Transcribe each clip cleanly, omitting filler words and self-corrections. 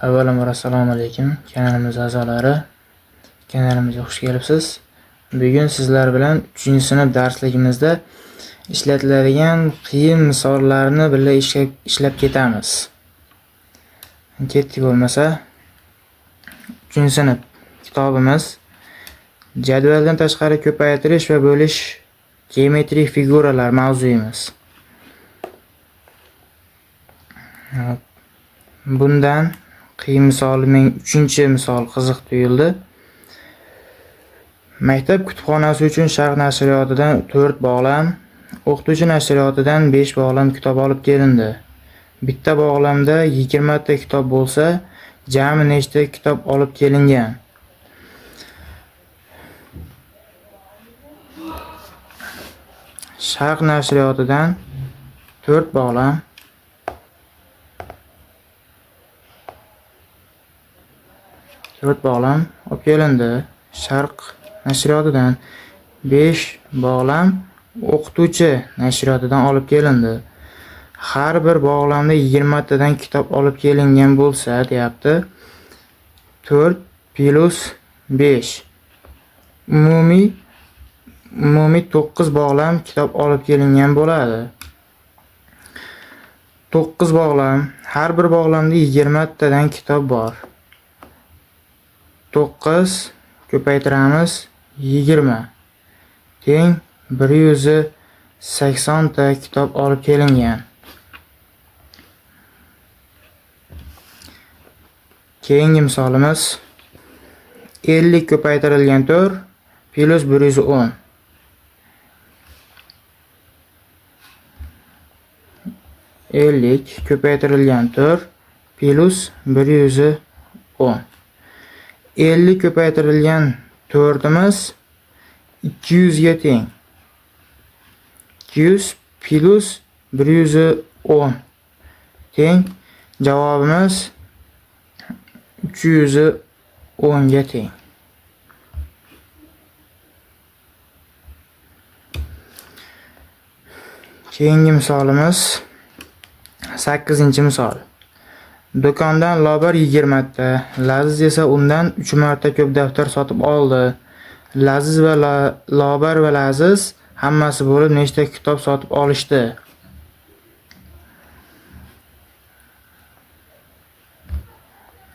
Avvalambor assalomu alaykum kanalimiz a'zolari. Kanalimizga xush kelibsiz. Bugun sizlar bilan 3-sinf darsligimizda ishlatiladigan qiyin misollarni birga ishlab ketamiz. Ketdik bo'lmasa. 3-sinf kitobimiz jadvaldan tashqari ko'paytirish va bo'lish geometrik figuralar mavzuyimiz. Bundan qiyin misoli men 3-misol qiziq tuyuldi. Maktab kutubxonasi uchun Sharq nashriyotidan 4 bog'lam, o'qituvchi nashriyotidan 5 bog'lam kitob olib kelindi. Bitta bog'lamda 20 ta kitob bo'lsa, jami nechta kitob olib kelingan? Sharq nashriyotidan 4 bog'lam, olib kelindi. Sharq nashriyotidan 5 bog'lam o'qituvchi nashriyotidan olib kelindi. Har bir bog'lamda 20 tadan kitob olib kelingan bo'lsa, deyapti. 4 plus 5. Umumiy 9 bog'lam kitob olib kelingan bo'ladi. 9 bog'lam, har bir bog'lamda 20 tadan kitob bor. 9 ko'paytiramiz 20 teng 180 ta kitob olib kelingan. Keyingi misolimiz 50 ko'paytirilgan 4 plus 110. 50 ko'paytirilgan 4 plus 110. 50 ko'paytirilgan 4imiz 200 ga teng. 200 plus 110 teng. Javobimiz 310 ga teng. Keyingi misolimiz 8-misol. Do'kondan Lobar 20 ta, Laziz esa undan 3 marta ko'p daftar sotib oldi. Laziz va Lobar va Laziz hammasi bo'lib nechta kitob sotib olishdi?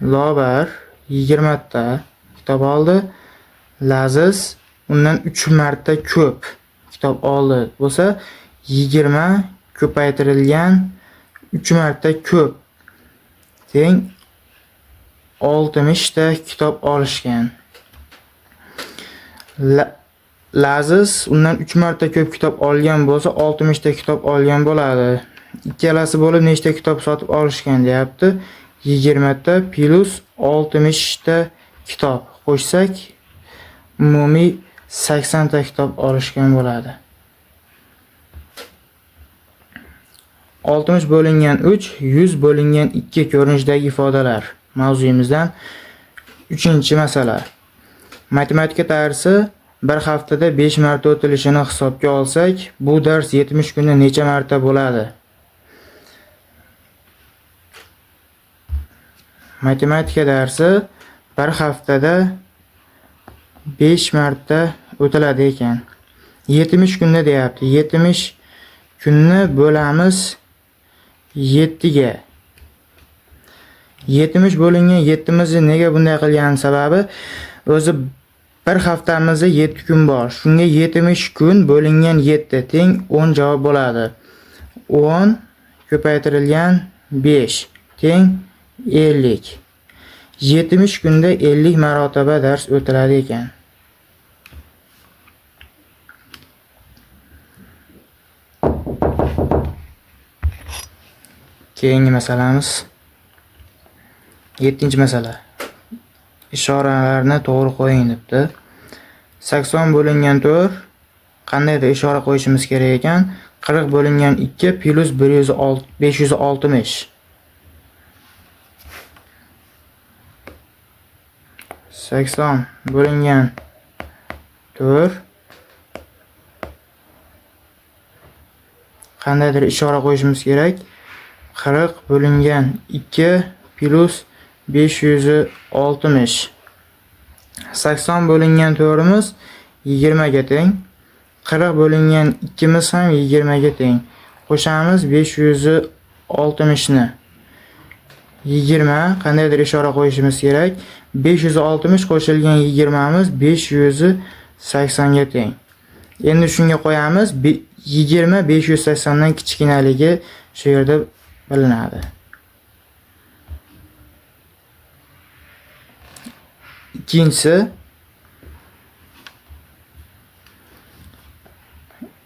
Lobar 20 ta kitob oldi. Laziz undan 3 marta ko'p kitob oldi. Bo'lsa 20 ko'paytirilgan 3 marta ko'p teng 60 ta kitob olishgan. Laziz undan 3 marta ko'p kitob olgan bo'lsa 60 ta kitob olgan bo'ladi. Ikkalasi bo'lib nechta kitob sotib olishgan deyapti? 20 ta plus 60 ta kitob qo'shsak umumiy 80 ta kitob olishgan bo'ladi. 60 bo'lingan 3, 100 bo'lingan 2 ko'rinishdagi ifodalar mavzuyimizdan 3-masala. Matematika darsi bir haftada 5 marta o'tilishini hisobga olsak, bu dars 70 kunda necha marta bo'ladi? Matematika darsi bir haftada 5 marta o'tiladi ekan. 70 kunda deyapti. 70 kunni bo'lamiz 7 ga. 70 bo'lingan 7mizni nega bunday qilgan sababi o'zi bir haftamizda 7 kun bor. Shunga 70 kun bo'lingan 7 teng 10 javob bo'ladi. 10 ko'paytirilgan 5 teng 50. 70 kunda 50 marotaba dars o'tiladi ekan. Keyingi masalamiz 7-masala. Ishoralarni to'g'ri qo'ying debdi. 80 bo'lingan 4 qandaydir ishora qo'yishimiz kerak ekan. 40 bo'lingan 2 plus 560. 80 bo'lingan 4 qandaydir ishora qo'yishimiz kerak. 40 bo'lingan 2 plus 560. 80 bo'lingan 4'imiz 20 ga teng. 40 bo'lingan 2'miz ham 20 ga teng. Qo'shamiz 560 ni. 20 qandaydir ishora qo'yishimiz kerak. 560 qo'shilgan 20 miz 580 ga teng. Endi shunga qo'yamiz. 20 580 dan kichkinaligi shu yerda bilinadi.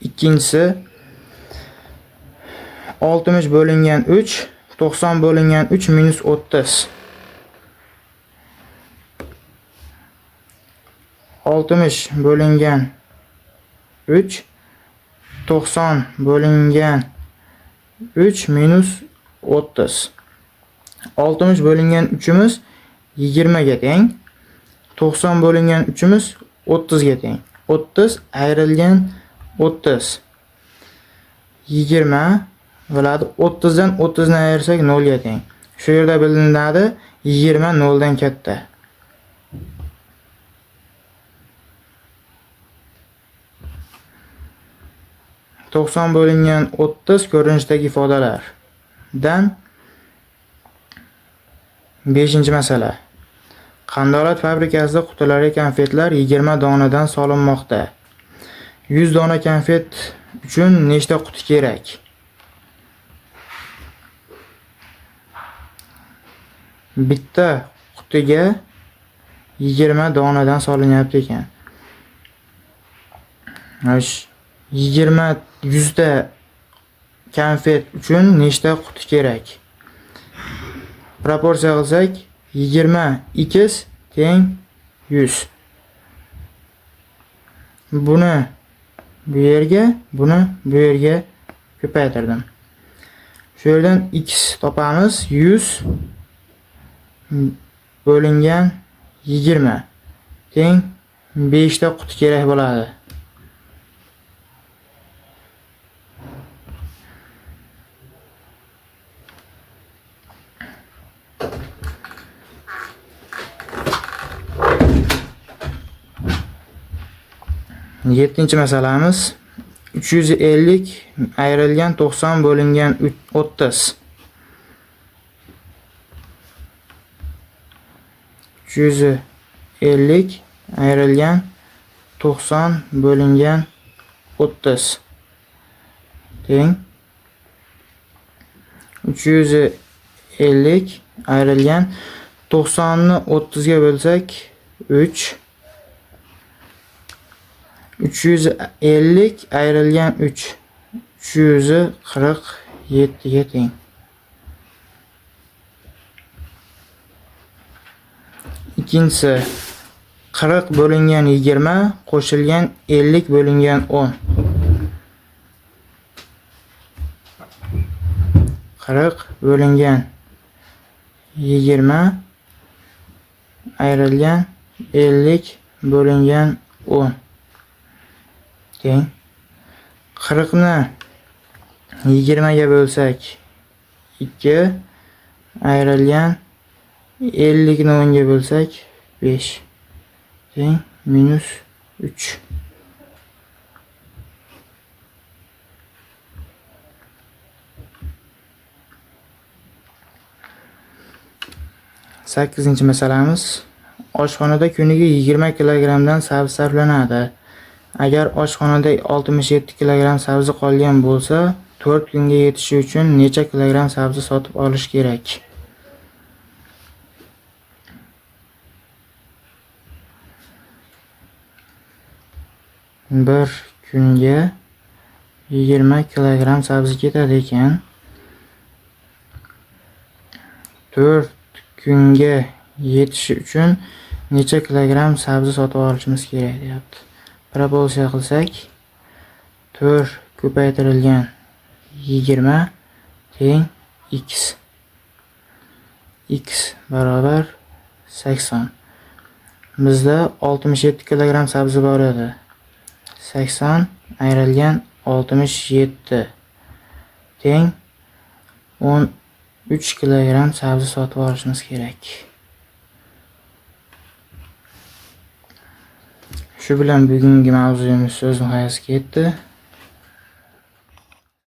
Ikkinchisi 60 bo'lingan 3, 90 bo'lingan 3 minus 30. 60 bo'lingan 3, 90 bo'lingan 3 minus 30. 60 bo'lingan 3'imiz 20 ga teng. 90 bo'lingan 3'imiz 30 ga teng. 30 ayrilgan 30. 20 bo'ladi. 30 dan 30 ni ayirsak 0 ga teng. Shu yerda bilinadi 20 0 dan katta. To'qson bo'lingan 30 ko'rinishdagi ifodalar. Dan 5-masala. Qandolat fabrikasida qutilarga konfetlar 20 donadan solinmoqda. 100 dona konfet uchun nechta quti kerak? Bitta qutiga 20 donadan solinyapti ekan. 100 ta konfet uchun nechta quti kerak? Proporsiya qilsak 20 teng 100. Buni bu yerga, buni bu yerga ko'paytirdim. Shu yerdan x topamiz. 100 bo'lingan 20 teng 5 ta quti kerak bo'ladi. Yettinchi masalamiz 350 ayrilgan 90 bo'lingan 30. 350 ayrilgan 90 bo'lingan 30 teng 350 ayrilgan 90 ni 30 ga bo'lsak 3. 350 ayrilgan 3 347 ga teng. Ikkinchisi 40 bo'lingan 20 qo'shilgan 50 bo'lingan 10. 40 bo'lingan 20 ayrilgan 50 bo'lingan 10 teng. 40 ni 20 ga bo'lsak 2 ayrilgan 50 ni 10 ga bo'lsak 5 teng minus 3. Sakkizinchi masalamiz. Oshxonada kuniga 20 kilogramdan sabzi sarflanadi. Agar oshxonada 67 kilogram sabzi qolgan bo'lsa, 4 kunga yetishi uchun necha kilogram sabzi sotib olish kerak? Bir kunga 20 kilogram sabzi ketadi ekan. 4 kunga yetishi uchun necha kilogram sabzi sotib olishimiz kerak deyapti. Proporsiya qilsak 4 ko'paytirilgan 20 teng x. X barobar 80. Bizda 67 kilogram sabzi bor edi. 80 ayrilgan 67 teng 13 kilogram sabzi sotib olishimiz kerak. Shu bilan bugungi mavzuyimiz so'z nihoyasiga yetdi.